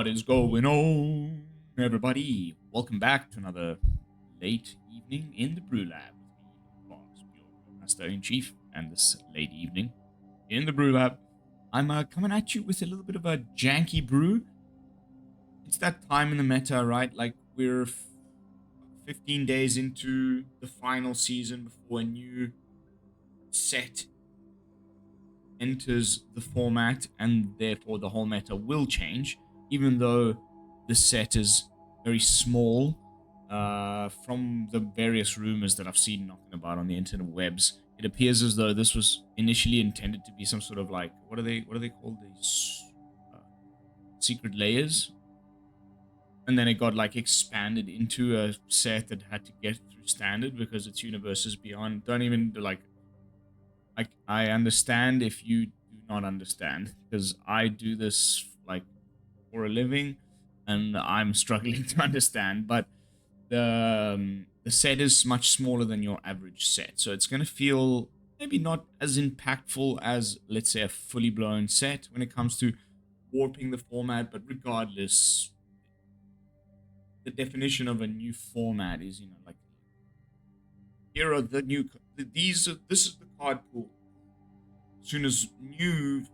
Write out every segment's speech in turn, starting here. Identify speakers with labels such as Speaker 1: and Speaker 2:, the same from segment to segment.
Speaker 1: What is going on, everybody? Welcome back to another late evening in the BrewLab with me, Boros, your Master-in-Chief, and this late evening in the BrewLab. I'm coming at you with a little bit of a janky brew. It's that time in the meta, right? Like, we're 15 days into the final season before a new set enters the format, and therefore the whole meta will change, even though the set is very small. From the various rumors that I've seen knocking about on the internet webs, it appears as though this was initially intended to be some sort of like, what are they called, these secret layers, and then it got like expanded into a set that had to get through standard because its universes beyond don't even like I understand if you do not understand, because I do this like for a living and I'm struggling to understand. But the set is much smaller than your average set, so it's going to feel maybe not as impactful as, let's say, a fully blown set when it comes to warping the format. But regardless, the definition of a new format is, like, here are the new, this is the card pool. As soon as new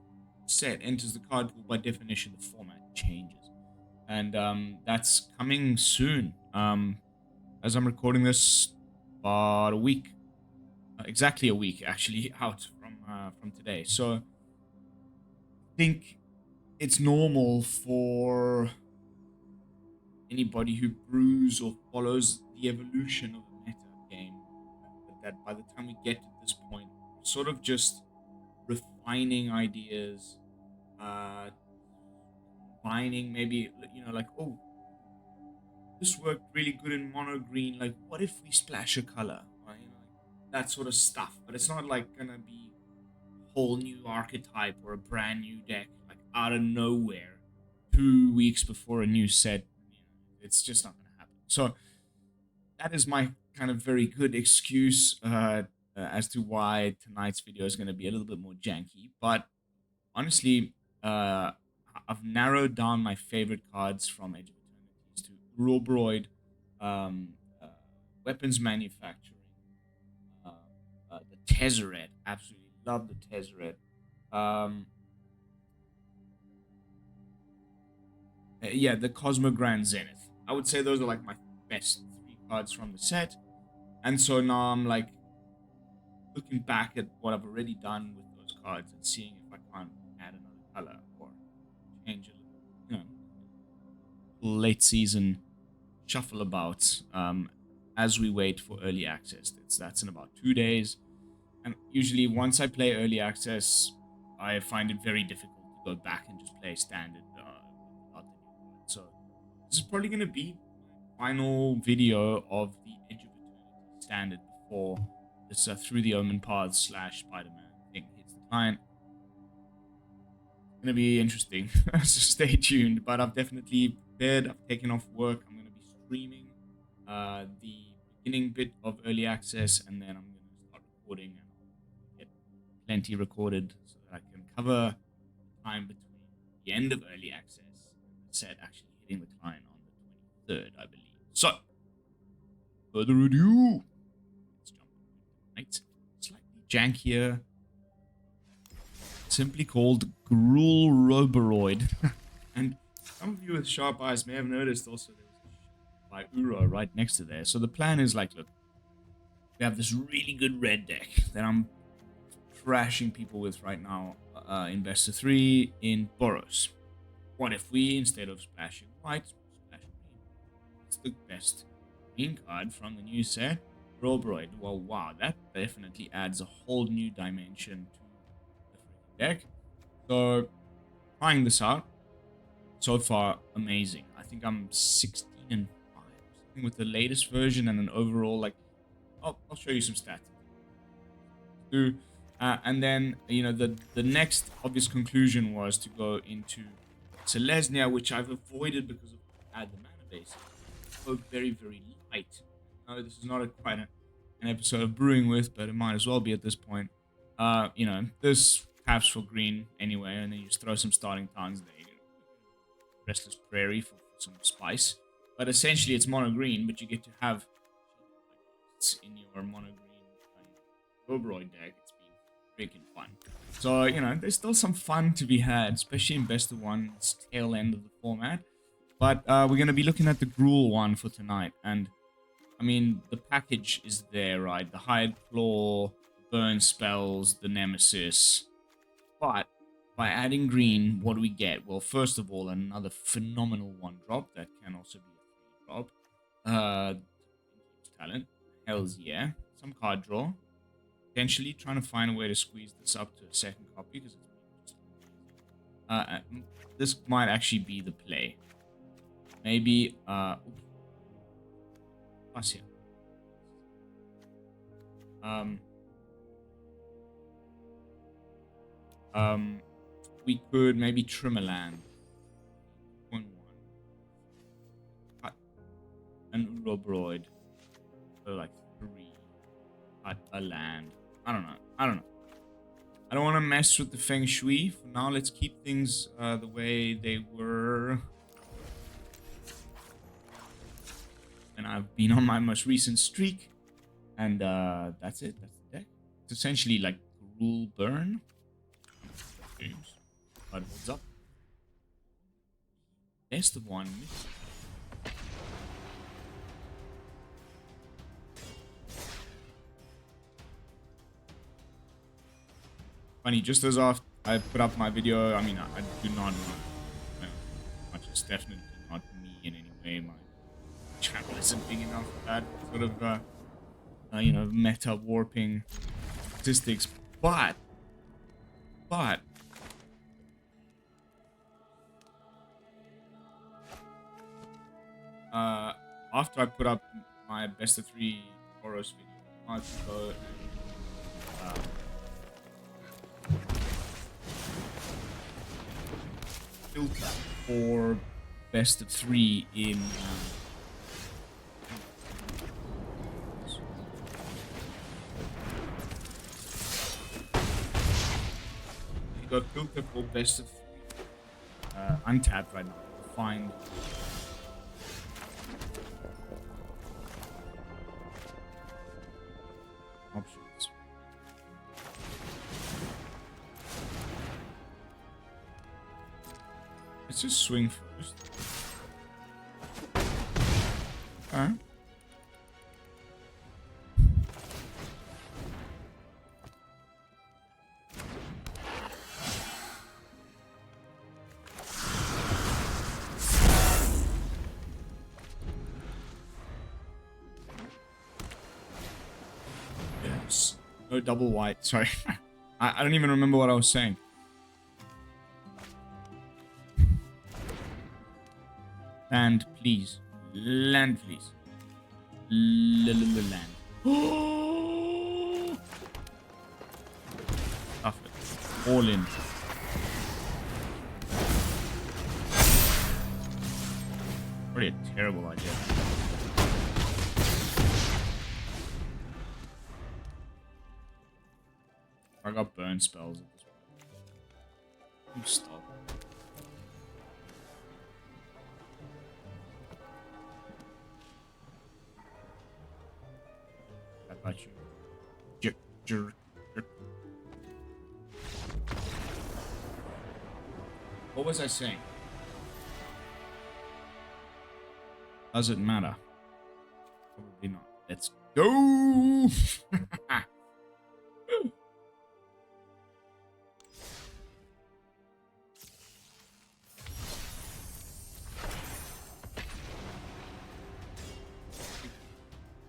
Speaker 1: set enters the card pool, by definition, the format changes. And that's coming soon. As I'm recording this, about a week, exactly a week, actually, out from today. So I think it's normal for anybody who brews or follows the evolution of a meta game that by the time we get to this point, we're sort of just refining ideas, combining maybe, like, oh, this worked really good in mono green, like, what if we splash a color, like that sort of stuff. But it's not like gonna be a whole new archetype or a brand new deck like out of nowhere 2 weeks before a new set. It's just not gonna happen. So that is my kind of very good excuse as to why tonight's video is going to be a little bit more janky. But honestly, I've narrowed down my favorite cards from Edge of Eternities to GruulRoboroid, weapons manufacturing, the Tezzeret. Absolutely love the Tezzeret. Yeah, the Cosmogrand Zenith. I would say those are like my best 3 cards from the set. And so now I'm like looking back at what I've already done with those cards and seeing if I can't add another color or change a little, late season shuffle about as we wait for early access. That's in about 2 days. And usually once I play early access, I find it very difficult to go back and just play standard without the new card. So this is probably going to be my final video of the Edge of Eternity standard before this Through the Omen Paths / Spider-Man thing hits the client. It's going to be interesting, so stay tuned. But I've definitely prepared. I've taken off work. I'm going to be streaming the beginning bit of early access, and then I'm going to start recording and get plenty recorded so that I can cover the time between the end of early access and the set actually hitting the client on the 23rd, I believe. So, further ado, let's jump into tonight's slightly jankier, simply called GruulRoboroid. And some of you with sharp eyes may have noticed also there was a by Uro right next to there. So the plan is like, look, we have this really good red deck that I'm trashing people with right now in best of 3 in Boros. What if we, instead of splashing white, splash green? It's the best green card from the new set, Roboroid. Well, wow, that definitely adds a whole new dimension to the freaking deck. So, trying this out, so far, amazing. I think I'm 16 and 5 or something with the latest version, and an overall, like, I'll show you some stats. And then, the next obvious conclusion was to go into Selesnya, which I've avoided because of add the mana base. Both very, very light. Now, this is not quite an episode of brewing with, but it might as well be at this point. This taps for green anyway, and then you just throw some starting towns there. Restless Prairie for some spice. But essentially, it's mono green, but you get to have it's in your mono green GruulRoboroid deck. It's been freaking fun. So, you know, there's still some fun to be had, especially in Best of One's tail end of the format. But we're going to be looking at the Gruul one for tonight. And, I mean, the package is there, right? The Hide Claw, burn spells, the Nemesis. But by adding green, what do we get? Well, first of all, another phenomenal 1-drop that can also be a 3-drop. Talent. Hells yeah. Some card draw. Potentially trying to find a way to squeeze this up to a second copy because it's just this might actually be the play. Maybe what's here? We could maybe trim a land. 0.1. Cut an Roboroid. So like 3. Cut a land. I don't know. I don't want to mess with the feng shui. For now, let's keep things the way they were. And I've been on my most recent streak. And that's it. That's the deck. It's essentially like Gruul burn. But what's up? Best of one. Funny, just as I put up my video, I mean, I do not know much. It's definitely not me in any way. My channel isn't big enough for that sort of, you know, meta warping statistics. But after I put up my best of 3 Boros video, I might go and filter for best of 3 in you go filter for best of 3 untapped right now to find options. Let's just swing first. Alright. Yes. No double white. Sorry. I don't even remember what I was saying. Land, please. Land, please. Land. Stuff it. All in. Pretty a terrible idea. I got burn spells at this point. You stop. Got you. Jerk. What was I saying? Does it matter? Probably not. Let's go!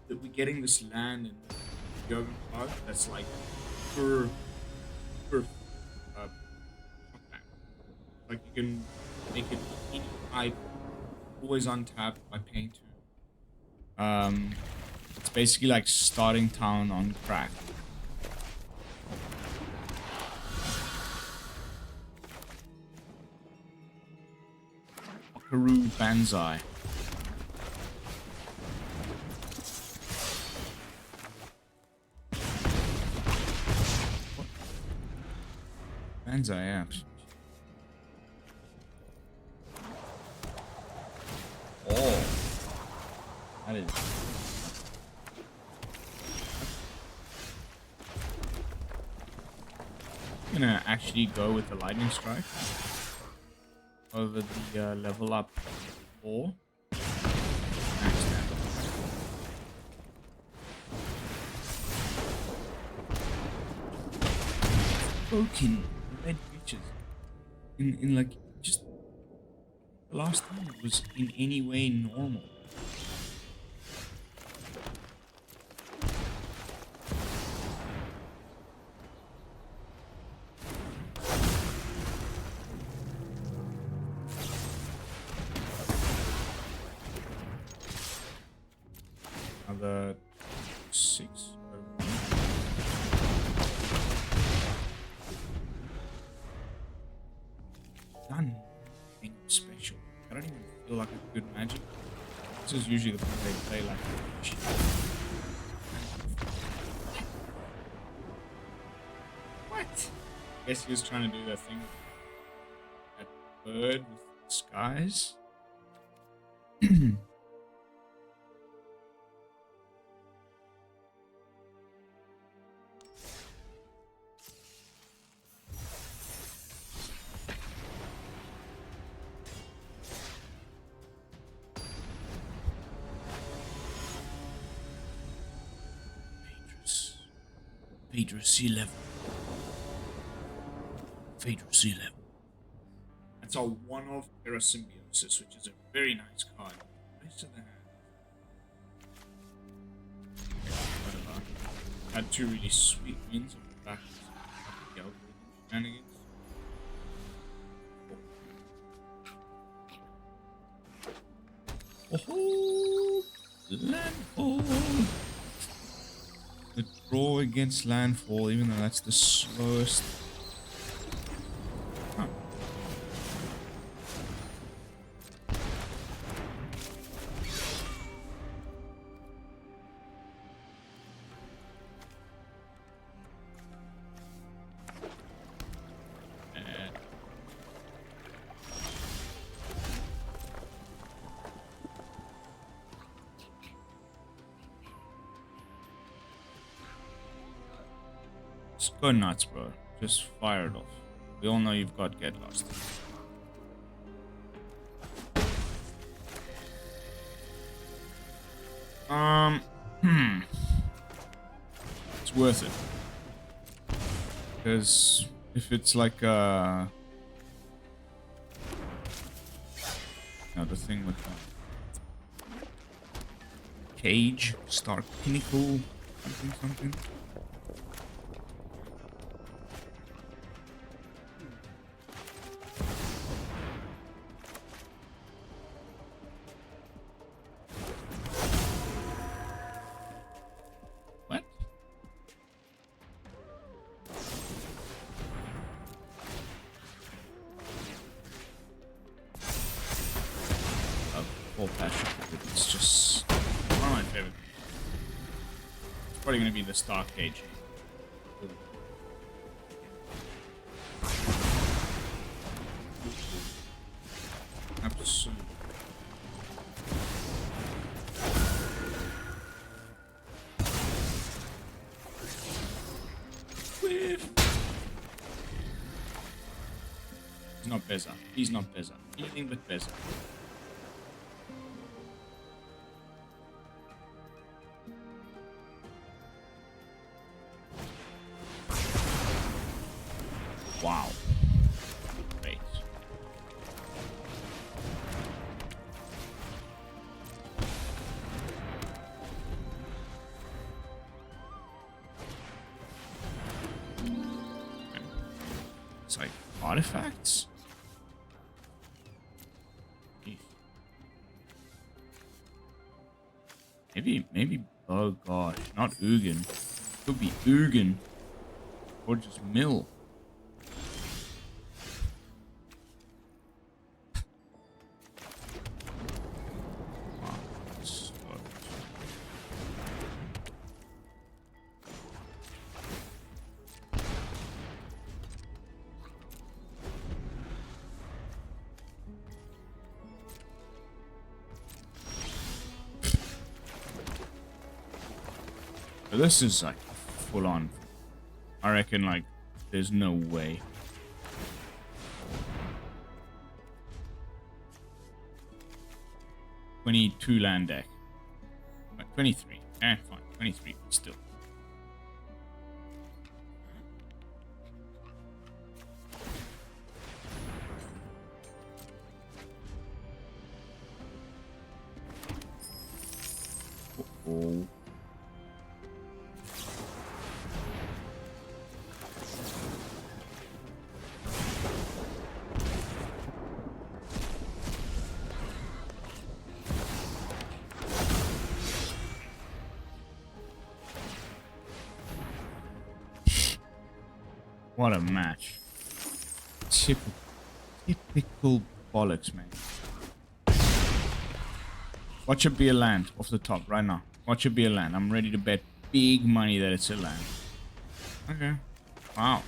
Speaker 1: We're getting this land in Yoga Park that's like per like you can make it any type, always untapped by paying 2. It's basically like starting town on crack. Okaru Banzai. Banzai, yeah. That is. I'm gonna actually go with the lightning strike over the level up 4. Max damage. Broken red creatures in like just the last time it was in any way normal. Another 6. Done anything special. I don't even feel like a good magic. This is usually the thing they play like shit. What? I guess he was trying to do that thing with that bird with skies. Phaedra Sea Level. Phaedra Sea Level. That's our one-off Parasymbiosis, which is a very nice card. Rest of the hand. Whatever. Had 2 really sweet wins on the back of the algorithm shenanigans. Oh, landfall. The draw against landfall, even though that's the slowest. Huh. Just go nuts, bro. Just fire it off. We all know you've got Get Lost. It's worth it. Because if it's like the thing with Cage, Stark Pinnacle, something. It's just one of my favorite. It's probably going to be the Stark Cage. Absolutely. He's not Beza. He's not Beza. Anything but Beza. Wow. Great. It's like artifacts? Maybe, oh gosh, not Ugin. Could be Ugin. Or just Mill. But this is like full on. I reckon like there's no way. $22 land deck. 23. Eh, fine. 23, but still. Uh-oh. What a match. Typical bollocks, man. What should be a land off the top right now? What should be a land? I'm ready to bet big money that it's a land. Okay. Wow.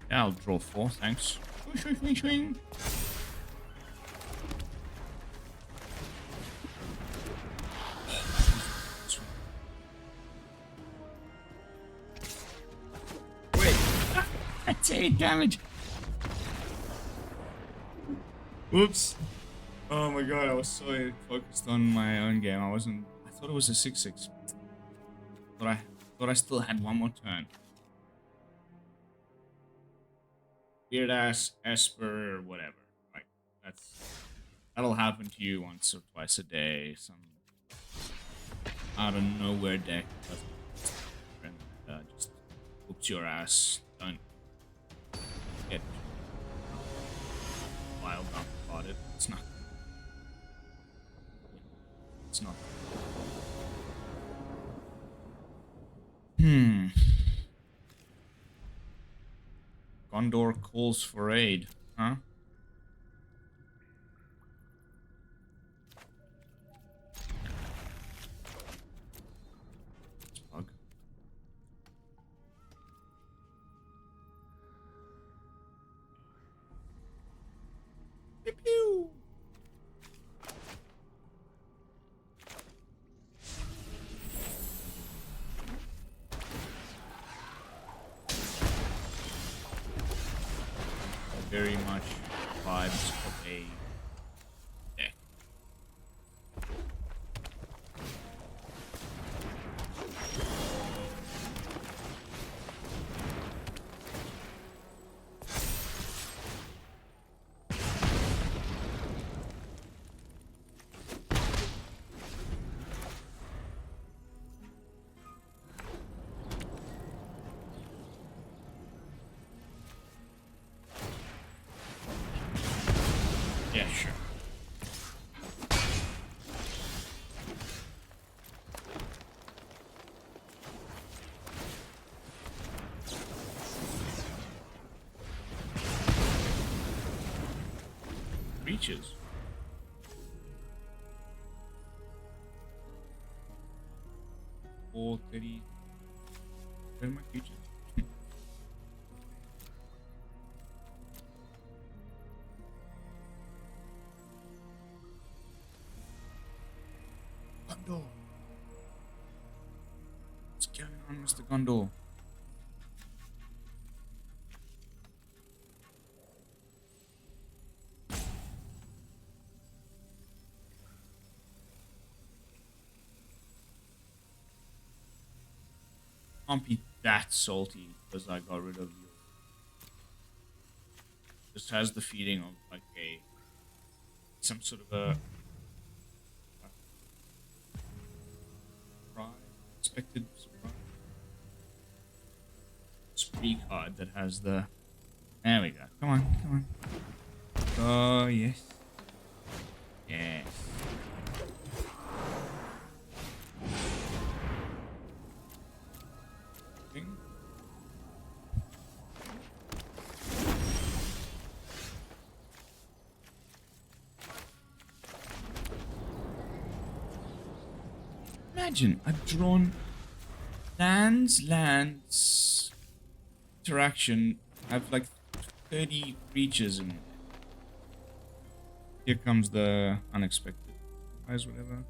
Speaker 1: Yeah, I'll draw 4, thanks. Swing, swing. Wait, that's 8 damage. Whoops. Oh my god, I was so focused on my own game. I thought it was a 6-6. Thought I still had one more turn. Weird ass Esper or whatever. Like that'll happen to you once or twice a day. Some out of nowhere deck just whoops your ass. Don't get wild up about it. It's not. It's not. Gondor calls for aid, huh? Bug. Pew pew. Very much vibes of a deck. Yeah, sure. Reaches. $4.30. Where are my creatures? Gondor. What's going on, Mr. Gondor? Can't be that salty because I got rid of you. Just has the feeling of like some sort of a expected surprise. Spree card that has the. There we go. Come on, come on. Oh yes, yes. imagine? I've drawn lands, interaction. I have like 30 creatures in. Here comes the unexpected. Guys, whatever.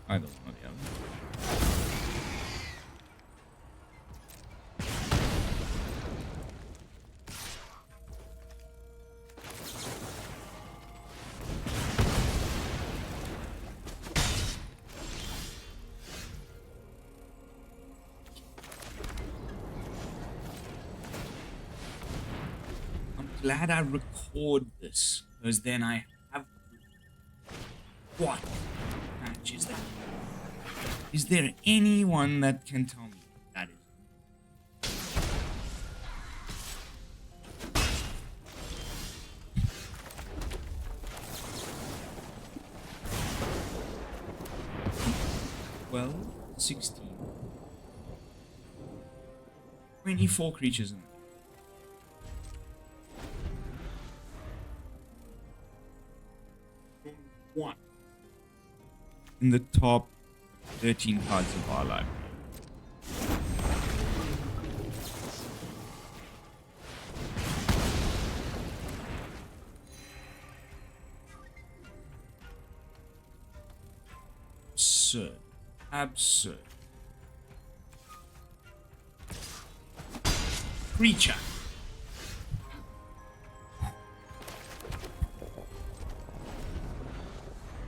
Speaker 1: Either one or the other. Glad I record this, because then I have. What match is that? Is there anyone that can tell me that is? Well, 16. 24 creatures in there. One in the top 13 cards of our library. Absurd. Absurd. Creature.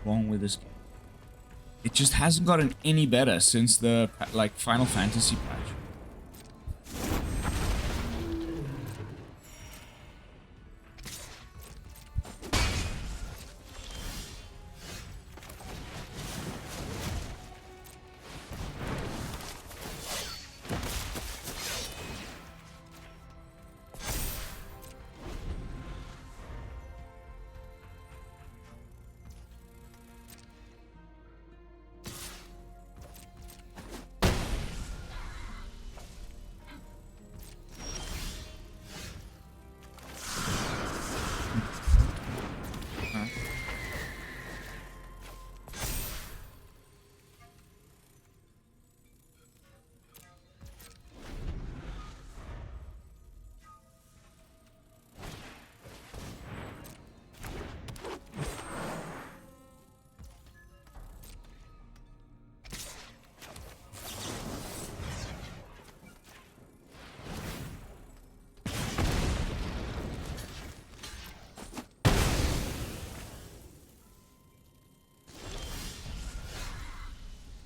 Speaker 1: Wrong with this game. It just hasn't gotten any better since the like Final Fantasy patch.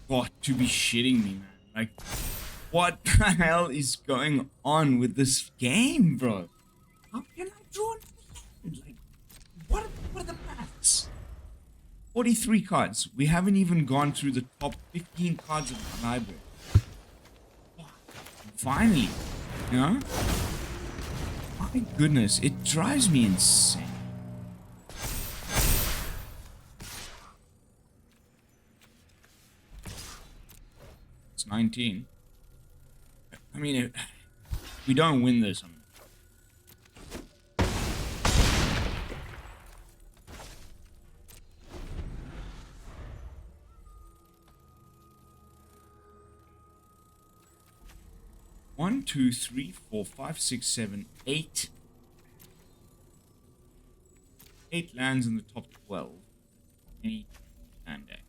Speaker 1: Got to be shitting me, man. Like, what the hell is going on with this game, bro? How can I draw an like, what are the maths? 43 cards. We haven't even gone through the top 15 cards of the library. Finally, you know? My goodness, it drives me insane. It's 19. I mean, if we don't win this, One, two, three, four, five, six, seven, 8. 8 lands in the top 12. Any land deck.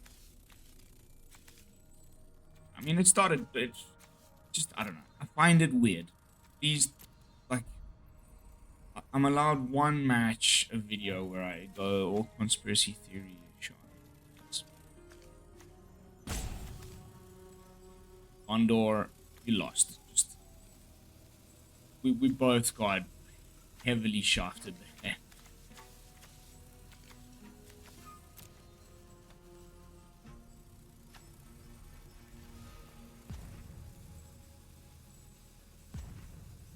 Speaker 1: I mean, it's just, I don't know. I find it weird. These, like, I'm allowed one match a video where I go all conspiracy theory shot. Gondor, we lost. Just, we both got heavily shafted there.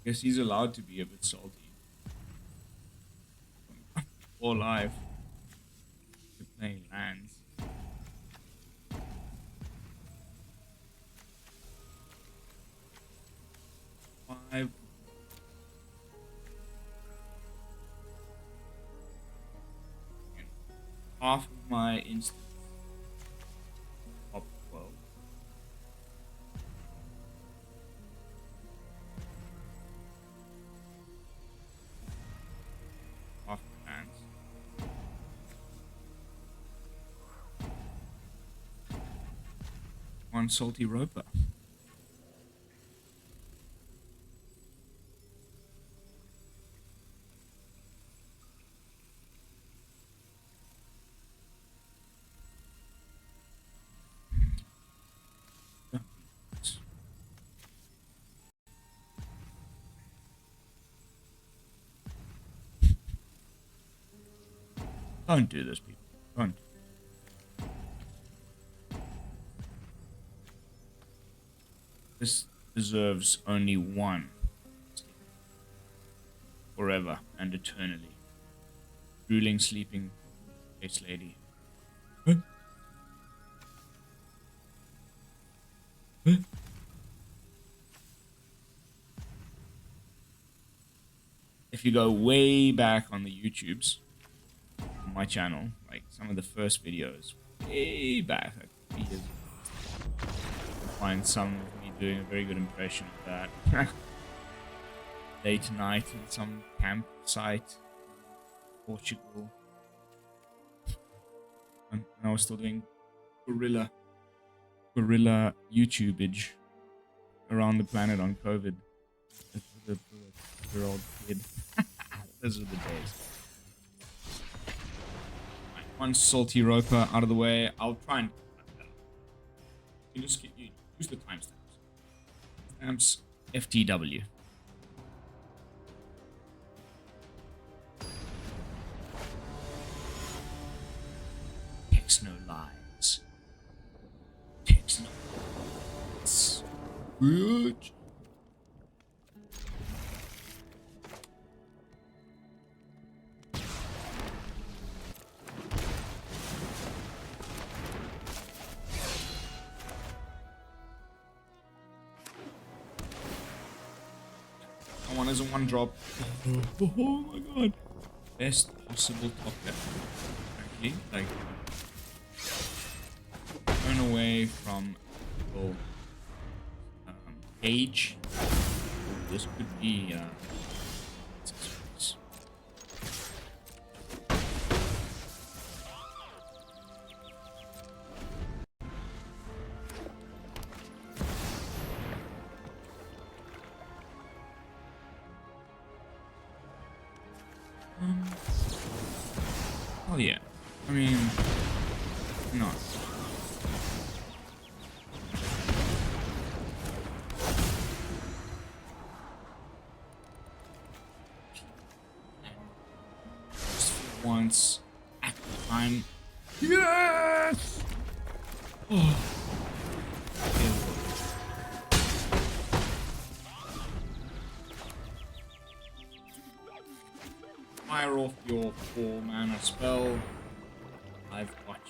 Speaker 1: Guess he's allowed to be a bit salty. All life. We're playing lands. Five. Half of my instance. one salty roper. Don't do this, people. Don't. This deserves only one. Forever and eternally. Drooling, sleeping, face lady. Huh? Huh? If you go way back on the YouTubes, on my channel, like some of the first videos, way back, like 3 years ago, you'll find some of me doing a very good impression of that. Late night in some campsite, Portugal, and I was still doing guerrilla YouTubeage around the planet on COVID. The year old kid. Those are the days. Right, one salty roper out of the way. I'll try and you just use the timestamps. Stamps FTW. Text no lies. Text no lies. Bitch. One is a one drop. Oh my god. Best possible top deck. Frankly, like turn away from people age. This could be oh yeah, I mean, no. Just for once, at the time. Yes! Oh. Fire off your 4-mana spell. I've got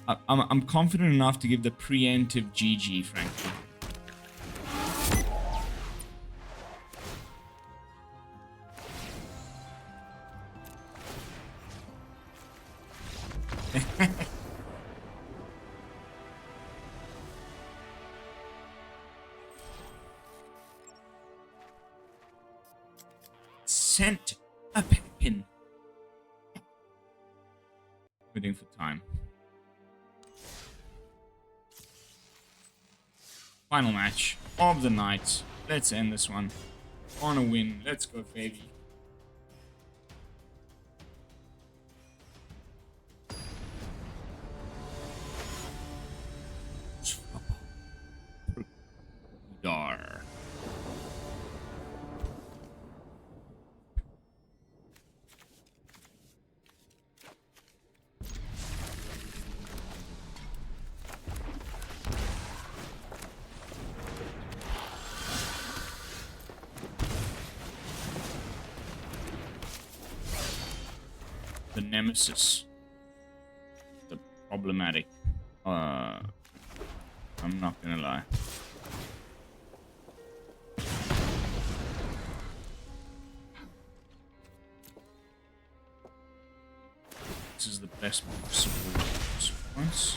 Speaker 1: you. I'm confident enough to give the preemptive GG, frankly. Sent a pin. Waiting for time. Final match of the night. Let's end this one on a win. Let's go, baby. Dar. The nemesis, the problematic. I'm not gonna lie. This is the best possible response.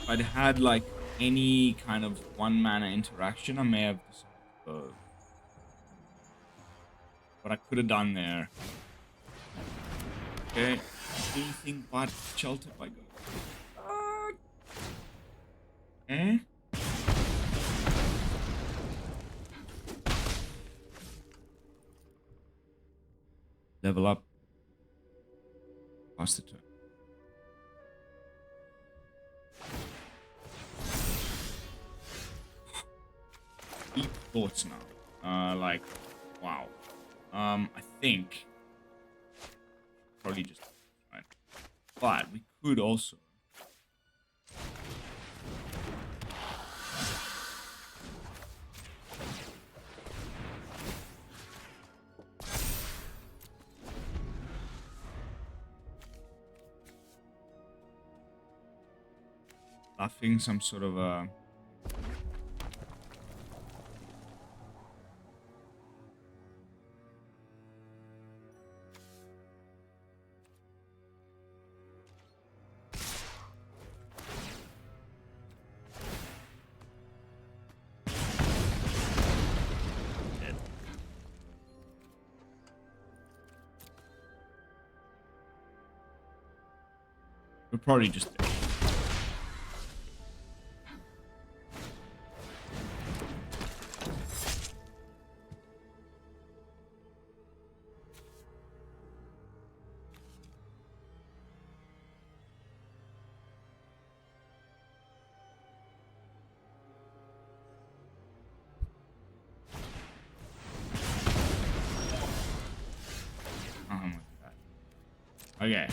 Speaker 1: If I'd had like any kind of 1-mana interaction, I may have decided to go. What I could have done there. Okay. Anything but shelter by go. Okay. Level up. Pass the turn. Deep thoughts now. Like, wow. I think probably just right. But we could also laughing some sort of a we're probably just there. Oh my god. Okay.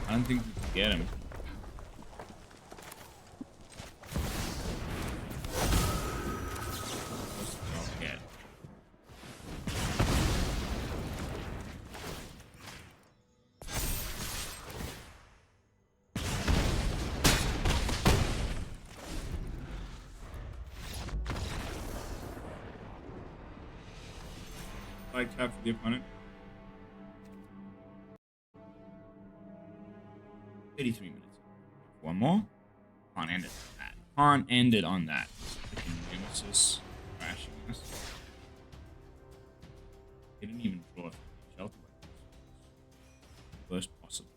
Speaker 1: I don't think we can get him. Okay. Like tap for the opponent. 83 minutes. One more. Can't end it on that. Can't end it on that. Freaking Nemesis crashing us. They didn't even draw a shelter weapon. Worst possible.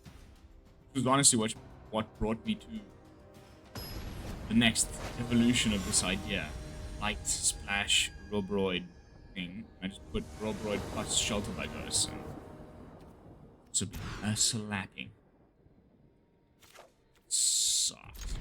Speaker 1: Which was honestly what brought me to the next evolution of this idea. Light splash Roboroid thing. I just put Roboroid plus shelter by ghosts and this would be a slapping. Sucks.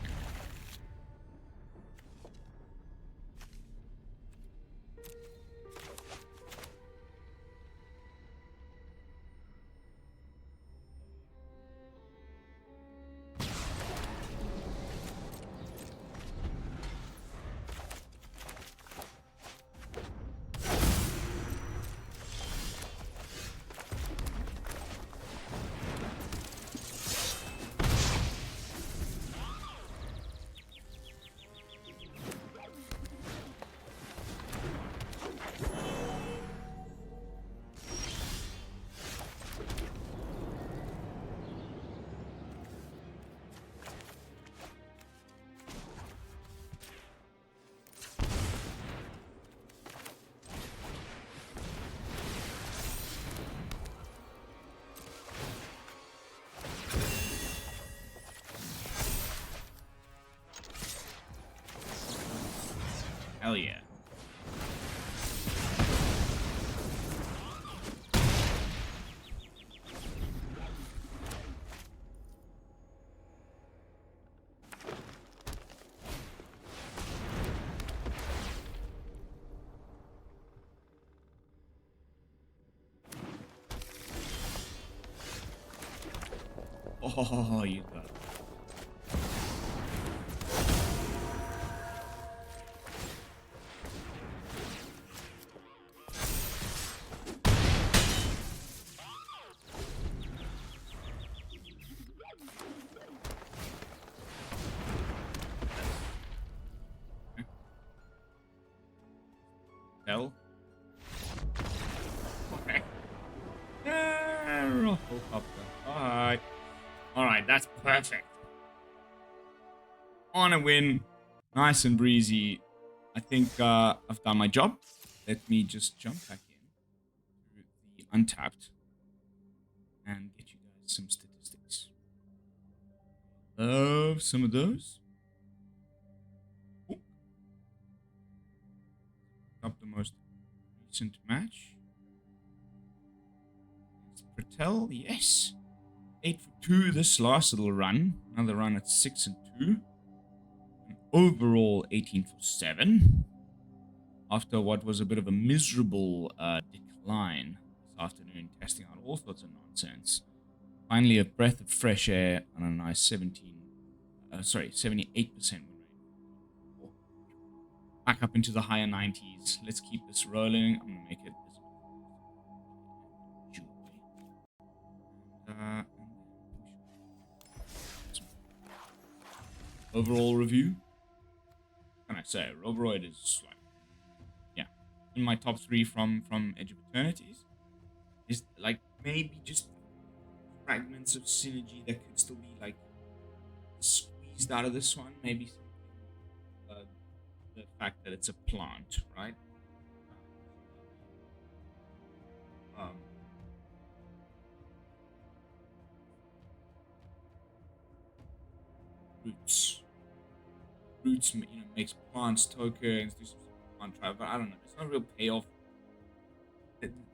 Speaker 1: Hell yeah. Oh, you got it. Hell. Okay. Alright. Alright, that's perfect. on a win. Nice and breezy. I think I've done my job. Let me just jump back in to the Untapped and get you guys some statistics. Love some of those. Ooh. Up the most recent match. Patel, yes. 8 for 2 this last little run. Another run at 6 and 2. And overall 18 for 7. After what was a bit of a miserable decline this afternoon, testing out all sorts of nonsense. Finally, a breath of fresh air on a nice 78% win rate. Back up into the higher 90s. Let's keep this rolling. I'm gonna make it this joy. Overall review. What can I say? Roboroid is like, yeah, in my top 3 from Edge of Eternities. Is like maybe just fragments of synergy that could still be like squeezed out of this one. Maybe the fact that it's a plant, right? Roots, you know, makes plants tokens, do some plant trial, but I don't know. There's no real payoff.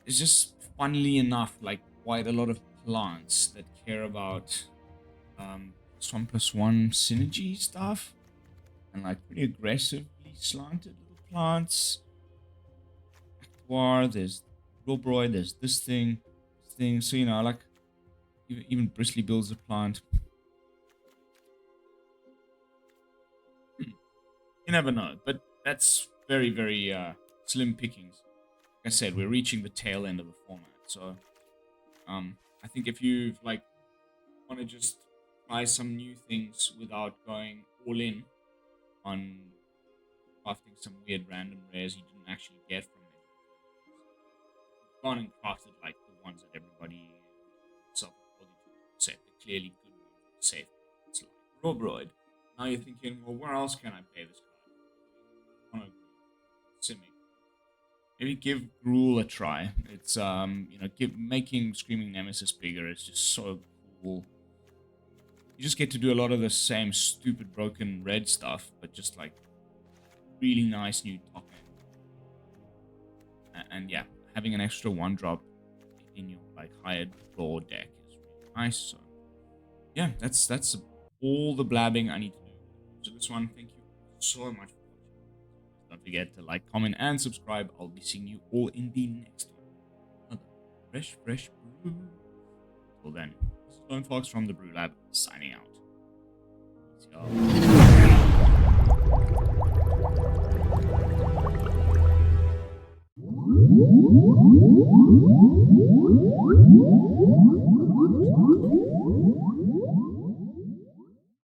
Speaker 1: It's just funnily enough like quite a lot of plants that care about +1/+1 synergy stuff, and like pretty aggressively slanted little plants. Actuar, there's Roboroid, there's this thing. So you know, like even Bristly builds a plant. You never know, but that's very, very slim pickings. Like I said, we're reaching the tail end of the format, so I think if you like want to just try some new things without going all in on crafting some weird random rares you didn't actually get from it, gone and crafted like the ones that everybody said, the clearly good ones, safe. It's like Roboroid. Now you're thinking, well, where else can I pay this card? Mono Green, maybe give Gruul a try. It's you know, making Screaming Nemesis bigger is just so cool. You just get to do a lot of the same stupid broken red stuff, but just like really nice new top end. And yeah, having an extra 1-drop in your like higher floor deck is really nice. So yeah, that's all the blabbing I need to do. So this one, thank you so much for watching. Don't forget to like, comment, and subscribe. I'll be seeing you all in the next one. Another fresh brew. Till then, this is Lone Fox from the BrewLab signing out. Peace, y'all.